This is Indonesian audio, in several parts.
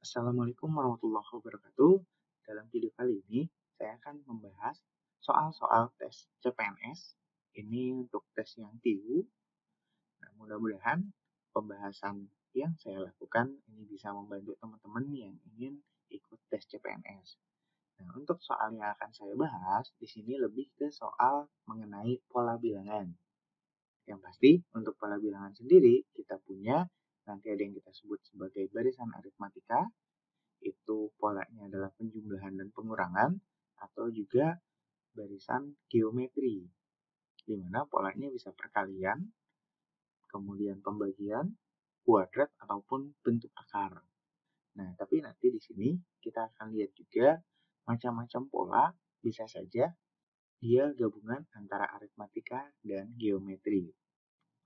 Assalamualaikum warahmatullahi wabarakatuh. Dalam video kali ini, saya akan membahas soal-soal tes CPNS. Ini untuk tes yang TIU. Nah, mudah-mudahan pembahasan yang saya lakukan ini bisa membantu teman-teman yang ingin ikut tes CPNS. Nah, untuk soal yang akan saya bahas, di sini lebih ke soal mengenai pola bilangan. Yang pasti, untuk pola bilangan sendiri, kita punya nanti ada yang kita sebut sebagai barisan aritmatika, itu polanya adalah penjumlahan dan pengurangan, atau juga barisan geometri, di mana polanya bisa perkalian, kemudian pembagian, kuadrat, ataupun bentuk akar. Nah, tapi nanti di sini kita akan lihat juga macam-macam pola, bisa saja dia gabungan antara aritmatika dan geometri.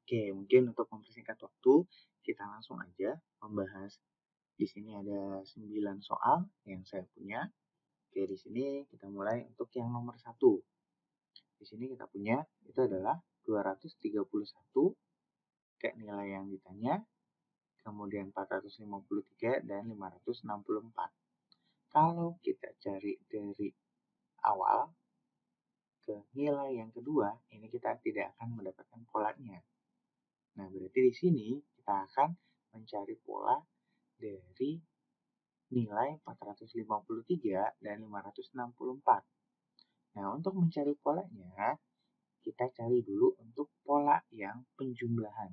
Oke, mungkin untuk mempersingkat waktu, kita langsung aja membahas. Di sini ada 9 soal yang saya punya. Oke, di sini kita mulai untuk yang nomor 1. Di sini kita punya itu adalah 231 kayak nilai yang ditanya, kemudian 453 dan 564. Kalau kita cari dari awal ke nilai yang kedua, ini kita tidak akan mendapatkan polanya. Nah, berarti di sini kita akan mencari pola dari nilai 453 dan 564. Nah, untuk mencari polanya, kita cari dulu untuk pola yang penjumlahan.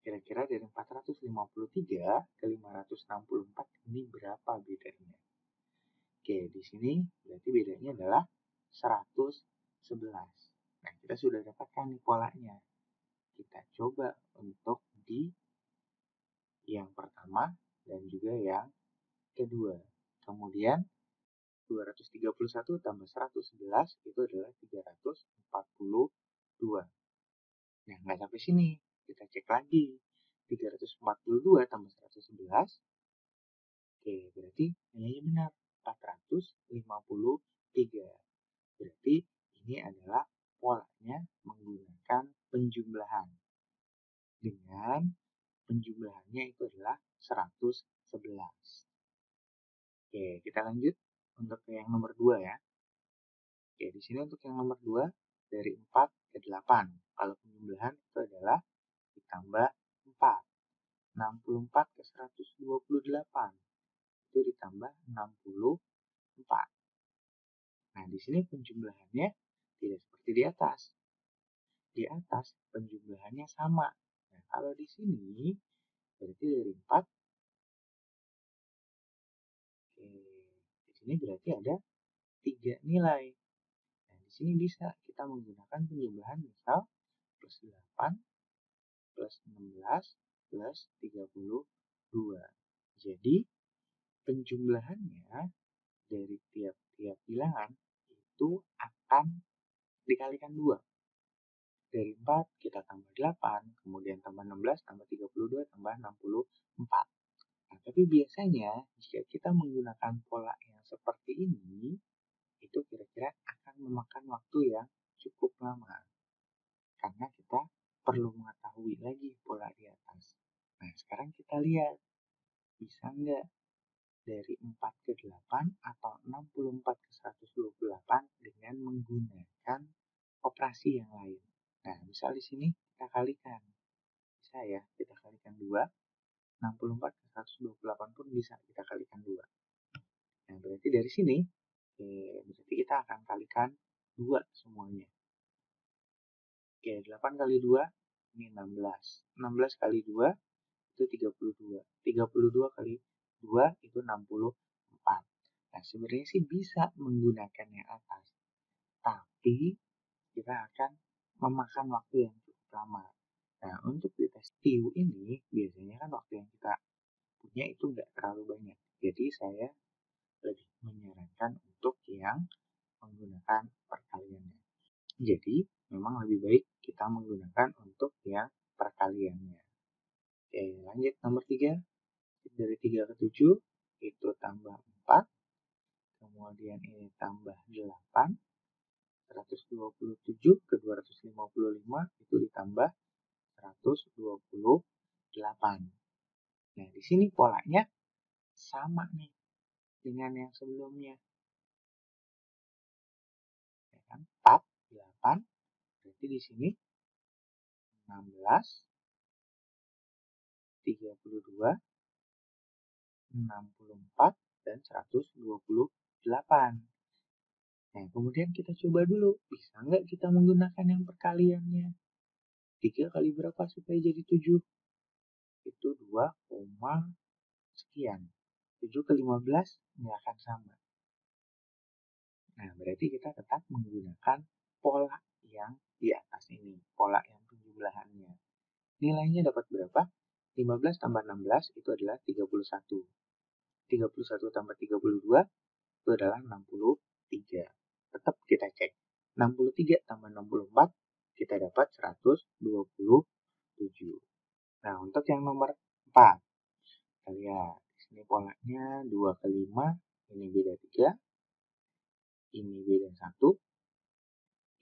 Kira-kira dari 453 ke 564 ini berapa bedanya? Oke, di sini berarti bedanya adalah 111. Nah, kita sudah dapatkan nih polanya. Kita coba untuk di yang pertama dan juga yang kedua. Kemudian 231 tambah 111 itu adalah 342. Nah, nggak sampai sini. Kita cek lagi. 342 tambah 111. Oke, berarti nilainya benar. 453. Berarti ini adalah polanya menggunakan penjumlahan. Dengan penjumlahannya itu adalah 111. Oke, kita lanjut untuk yang nomor 2 ya. Oke, di sini untuk yang nomor 2 dari 4 ke 8. Kalau penjumlahan itu adalah ditambah 4. 64 ke 128. Itu ditambah 64. Nah, di sini penjumlahannya tidak seperti di atas. Di atas penjumlahannya sama. Nah, kalau di sini berarti dari 4. Oke, di sini berarti ada 3 nilai. Nah, di sini bisa kita menggunakan penjumlahan misal plus 8 plus 16 plus 32. Jadi, penjumlahannya dari tiap-tiap bilangan itu akan dikalikan 2. Dari 4 kita tambah 8, kemudian tambah 16, tambah 32, tambah 64. Nah, tapi biasanya jika kita menggunakan pola yang seperti ini, itu kira-kira akan memakan waktu yang cukup lama. Karena kita perlu mengetahui lagi pola di atas. Nah, sekarang kita lihat, bisa nggak dari 4 ke 8 atau 64 ke 128 dengan menggunakan operasi yang lain. Nah, misal di sini kita kalikan. Bisa ya, kita kalikan 2. 64 ke 128 pun bisa kita kalikan 2. Nah, berarti dari sini, berarti kita akan kalikan 2 semuanya. Oke, 8 kali 2, ini 16. 16 kali 2, itu 32. 32 kali 2, itu 64. Nah, sebenarnya sih bisa menggunakan yang atas. Tapi, kita akan memakan waktu yang cukup lama. Nah, untuk di tes TIU ini, biasanya kan waktu yang kita punya itu nggak terlalu banyak. Jadi, saya lebih menyarankan untuk yang menggunakan perkaliannya. Jadi, memang lebih baik kita menggunakan untuk yang perkaliannya. Oke, lanjut nomor 3. Dari 3 ke 7, itu tambah 4. Kemudian ini tambah 8. 127 ke 255 itu ditambah 128. Nah, di sini polanya sama nih dengan yang sebelumnya. Ya kan? 4, 8, berarti di sini 16, 32, 64, dan 128. Nah, kemudian kita coba dulu, bisa nggak kita menggunakan yang perkaliannya? 3 kali berapa supaya jadi 7? Itu 2, sekian. 7 ke 15 nggak akan sama. Nah, berarti kita tetap menggunakan pola yang di atas ini, pola yang penjumlahannya. Nilainya dapat berapa? 15 tambah 16 itu adalah 31. 31 tambah 32 itu adalah 63. Tetap kita cek. 63 tambah 64 kita dapat 127. Nah, untuk yang nomor 4, kita lihat. Di sini polanya 2 ke 5, ini beda 3, ini beda 1,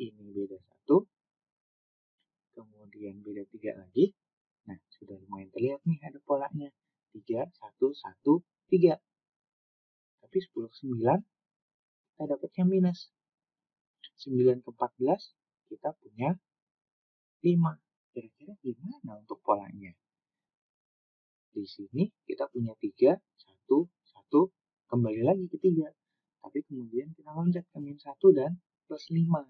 ini beda 1, kemudian beda 3 lagi. Nah, sudah lumayan terlihat nih ada polanya. 3, 1, 1, 3. Tapi 10 ke 9, kita dapatnya minus. 9 ke 14, kita punya 5. Kira-kira gimana untuk polanya? Di sini kita punya 3, 1, 1, kembali lagi ke 3. Tapi kemudian kita loncat ke min 1 dan plus 5.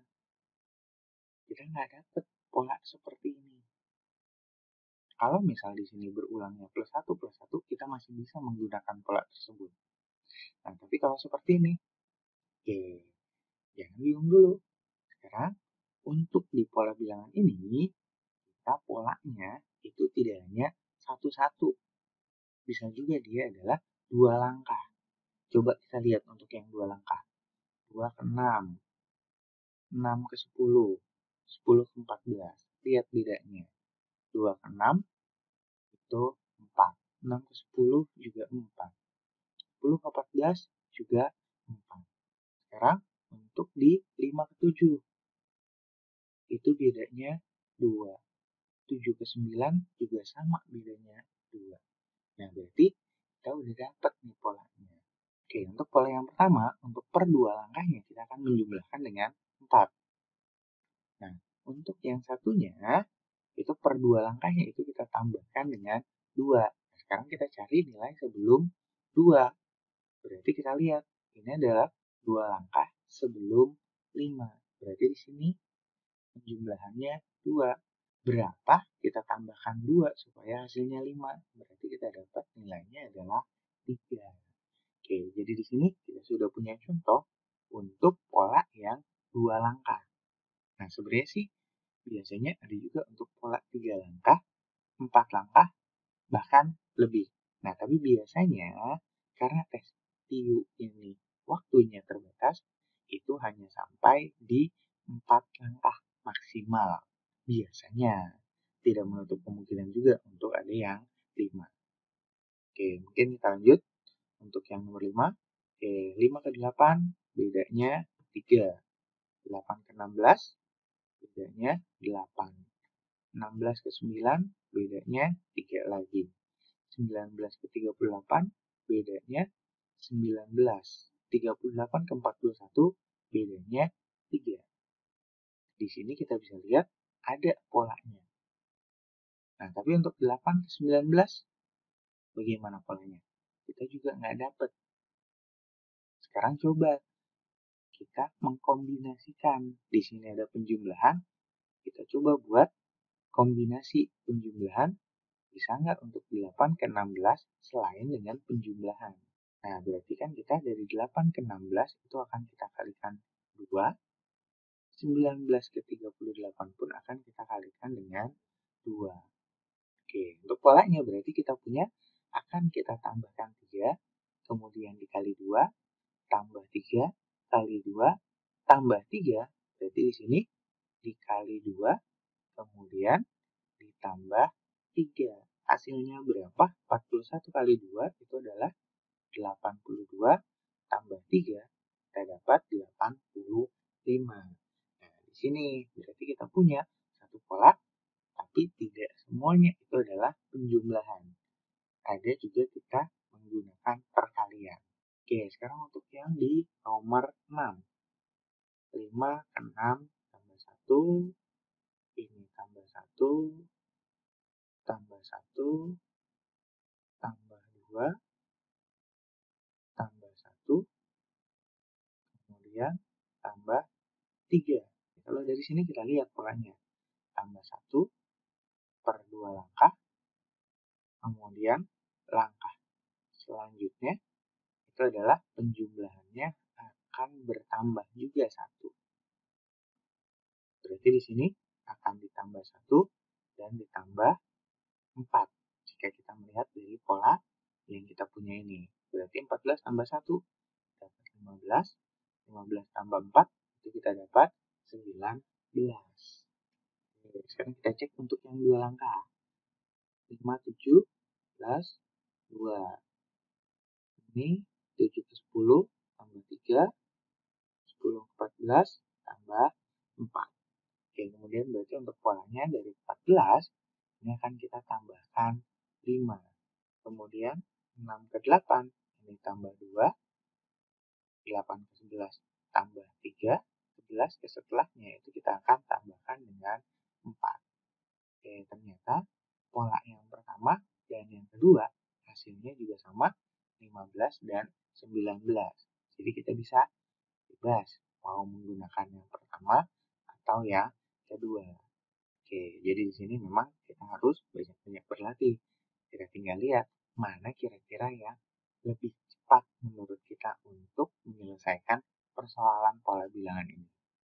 Kita nggak dapat pola seperti ini. Kalau misal di sini berulangnya plus 1, kita masih bisa menggunakan pola tersebut. Nah, tapi kalau seperti ini, oke, jangan bingung dulu. Sekarang, untuk di pola bilangan ini, kita polanya itu tidak hanya satu-satu. Bisa juga dia adalah 2 langkah. Coba kita lihat untuk yang 2 langkah. 2 ke 6, 6 ke 10, 10 ke 14. Lihat bedanya. 2 ke 6 itu 4. 6 ke 10 juga 4. 10 ke 14 juga 4. Sekarang untuk di 5 ke 7. Itu bedanya 2. 7 ke 9 juga sama bedanya 2. Nah, berarti kita udah dapat nih polanya. Oke, untuk pola yang pertama, untuk per 2 langkahnya kita akan menjumlahkan dengan 4. Nah, untuk yang satunya, itu per 2 langkahnya itu kita tambahkan dengan 2. Nah, sekarang kita cari nilai sebelum 2. Berarti kita lihat, ini adalah 2 langkah sebelum 5. Berarti di sini jumlahannya 2. Berapa? Kita tambahkan 2 supaya hasilnya 5. Berarti kita dapat nilainya adalah 3. Oke, jadi di sini kita sudah punya contoh untuk pola yang 2 langkah. Nah, sebenarnya sih biasanya ada juga untuk pola 3 langkah, 4 langkah, bahkan lebih. Nah, tapi biasanya karena tes TIU ini waktunya terbatas, itu hanya sampai di 4 langkah maksimal. Biasanya tidak menutup kemungkinan juga untuk ada yang 5. Oke, mungkin kita lanjut untuk yang nomor 5. Oke, 5 ke 8 bedanya 3. 8 ke 16 bedanya 8. 16 ke 9 bedanya 3 lagi. 19 ke 38 bedanya 19. 38 ke 41 bedanya 3. Di sini kita bisa lihat ada polanya. Nah, tapi untuk 8 ke 19 bagaimana polanya? Kita juga nggak dapat. Sekarang coba kita mengkombinasikan. Di sini ada penjumlahan. Kita coba buat kombinasi penjumlahan. Bisa nggak untuk 8 ke 16 selain dengan penjumlahan? Nah, berarti kan kita dari 8 ke 16 itu akan kita kalikan 2. 19 ke 38 pun akan kita kalikan dengan 2. Oke, untuk polanya berarti kita punya akan kita tambahkan 3, kemudian dikali 2, tambah 3, kali 2, tambah 3, berarti di sini dikali 2, kemudian ditambah 3. Hasilnya berapa? 41 kali 2 itu adalah 82, tambah 3, kita dapat 85. Nah, di sini berarti kita punya satu pola, tapi tidak semuanya itu adalah penjumlahan. Ada juga kita menggunakan per sekarang di nomor 6. 5 ke 6 tambah 1, ini tambah 1, tambah 1, tambah 2, tambah 1, kemudian tambah 3. Kalau dari sini kita lihat polanya. Tambah 1 per 2 langkah, kemudian langkah selanjutnya itu adalah penjumlahannya akan bertambah juga 1. Berarti di sini akan ditambah 1 dan ditambah 4. Jika kita melihat dari pola yang kita punya ini. Berarti 14 tambah 1 dapat 15. 15 tambah 4 itu kita dapat 19. Oke, sekarang kita cek untuk yang dua langkah. 5, 7 plus 2. Ini 7 ke 10 tambah 3. 10 ke 14 tambah 4. Oke, kemudian berarti untuk polanya dari 14 ini akan kita tambahkan 5. Kemudian 6 ke 8 ini tambah 2. 8 ke 11 tambah 3. 11 ke setelahnya itu kita akan tambahkan dengan 4. Oke, ternyata pola yang pertama dan yang kedua hasilnya juga sama 15 dan 19. Jadi kita bisa bebas mau menggunakan yang pertama atau yang kedua. Oke, jadi di sini memang kita harus banyak-banyak berlatih. Kita tinggal lihat mana kira-kira yang lebih cepat menurut kita untuk menyelesaikan persoalan pola bilangan ini.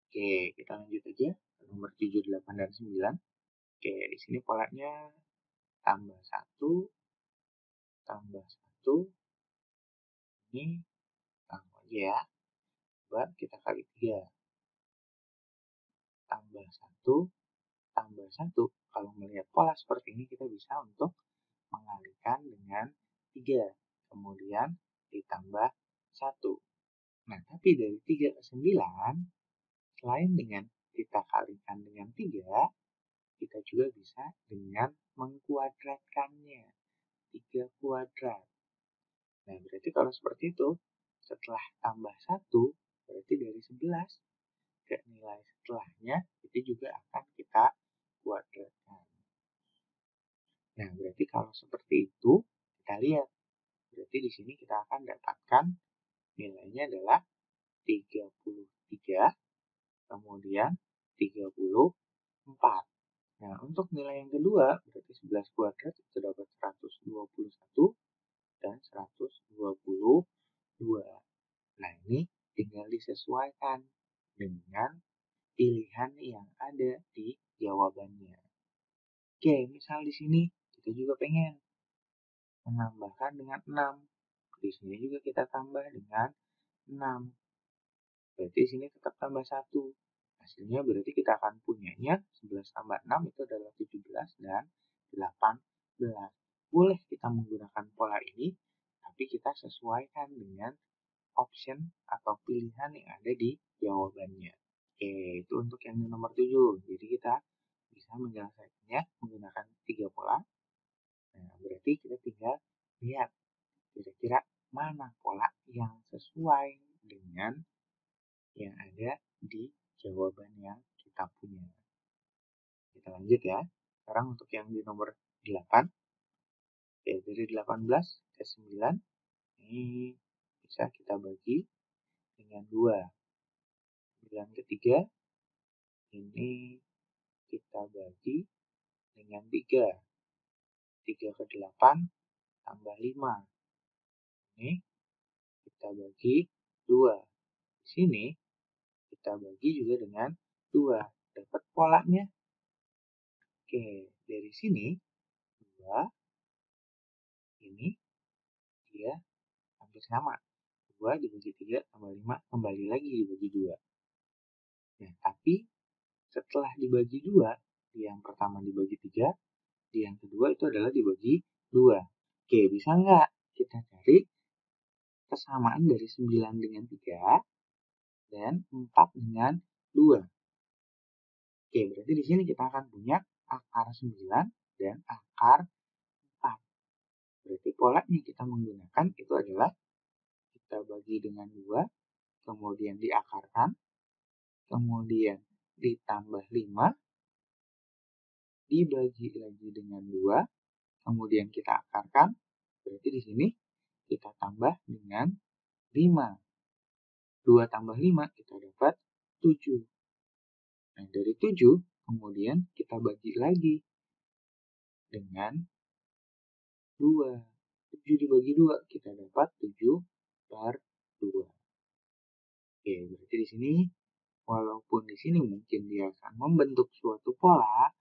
Oke, kita lanjut aja ke nomor 7, 8, dan 9. Oke, di sini polanya tambah 1, tambah 1. Ini langsung aja ya. Coba kita kali 3. Tambah 1, tambah 1. Kalau melihat pola seperti ini kita bisa untuk mengalihkan dengan 3. Kemudian ditambah 1. Nah, tapi dari 3 ke 9, selain dengan kita kalikan dengan 3, kita juga bisa dengan mengkuadratkannya. 3 kuadrat. Nah, berarti kalau seperti itu, setelah tambah 1, berarti dari 11 ke nilai setelahnya, itu juga akan kita kuadratkan. Nah, berarti kalau seperti itu, kita lihat. Berarti di sini kita akan dapatkan nilainya adalah 33, kemudian 34. Nah, untuk nilai yang kedua, berarti 11 kuadrat itu dapat 121 dan 122. Nah, ini tinggal disesuaikan dengan pilihan yang ada di jawabannya. Oke, misal di sini kita juga pengen menambahkan dengan 6. Di sini juga kita tambah dengan 6. Berarti di sini tetap tambah 1. Hasilnya berarti kita akan punyanya 11 tambah 6 itu adalah 17 dan 18. Boleh kita menggunakan pola ini, tapi kita sesuaikan dengan option atau pilihan yang ada di jawabannya. Oke, itu untuk yang di nomor 7. Jadi kita bisa menyelesaikannya menggunakan 3 pola. Nah, berarti kita tinggal lihat kira-kira mana pola yang sesuai dengan yang ada di jawaban yang kita punya. Kita lanjut ya. Sekarang untuk yang di nomor 8. Oke, dari 18 ke 9. Ini bisa kita bagi dengan 2. 9 ke 3. Ini kita bagi dengan 3. 3 ke 8 tambah 5. Ini kita bagi 2. Di sini kita bagi juga dengan 2. Dapat polanya. Oke, dari sini 2 ini dia hampir sama. 2 dibagi 3 tambah 5 kembali lagi dibagi 2. Nah, tapi setelah dibagi 2, di yang pertama dibagi 3, di yang kedua itu adalah dibagi 2. Oke, bisa nggak kita cari kesamaan dari 9 dengan 3 dan 4 dengan 2? Oke, berarti di sini kita akan punya akar 9 dan akar 4. Berarti polanya kita menggunakan itu adalah kita bagi dengan 2, kemudian diakarkan, kemudian ditambah 5, dibagi lagi dengan 2, kemudian kita akarkan, berarti di sini kita tambah dengan 5. 2 tambah 5 kita dapat 7. Nah, dari 7 kemudian kita bagi lagi dengan 2. 7 dibagi 2 kita dapat 7/2. Oke, berarti di sini walaupun di sini mungkin dia akan membentuk suatu pola,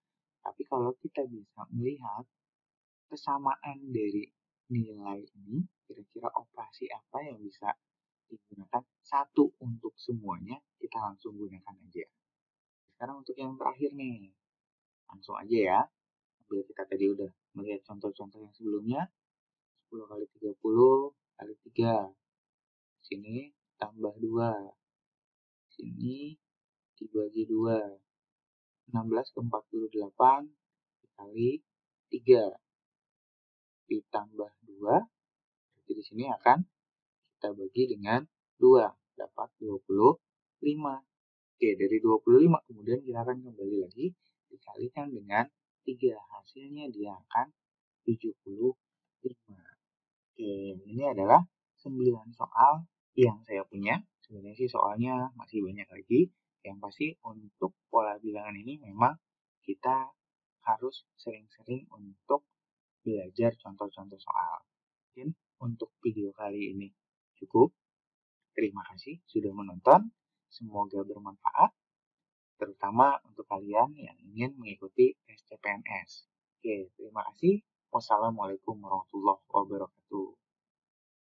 tapi kalau kita bisa melihat kesamaan dari nilai ini, kira-kira operasi apa yang bisa digunakan satu untuk semuanya, kita langsung gunakan aja. Sekarang untuk yang terakhir nih, langsung aja ya. Bila kita tadi udah melihat contoh-contoh yang sebelumnya, 10 kali 30 kali 3. Sini tambah 2. Sini dibagi 2. 16 ke 48 dikali 3 ditambah 2. Jadi di sini akan kita bagi dengan 2, dapat 25. Oke, dari 25 kemudian kita akan kembali lagi dikalikan dengan 3. Hasilnya dia akan 75. Oke, ini adalah 9 soal yang saya punya. Sebenarnya sih soalnya masih banyak lagi. Yang pasti untuk pola bilangan ini memang kita harus sering-sering untuk belajar contoh-contoh soal. Mungkin untuk video kali ini cukup. Terima kasih sudah menonton. Semoga bermanfaat, terutama untuk kalian yang ingin mengikuti tes CPNS. Oke, terima kasih. Wassalamualaikum warahmatullahi wabarakatuh.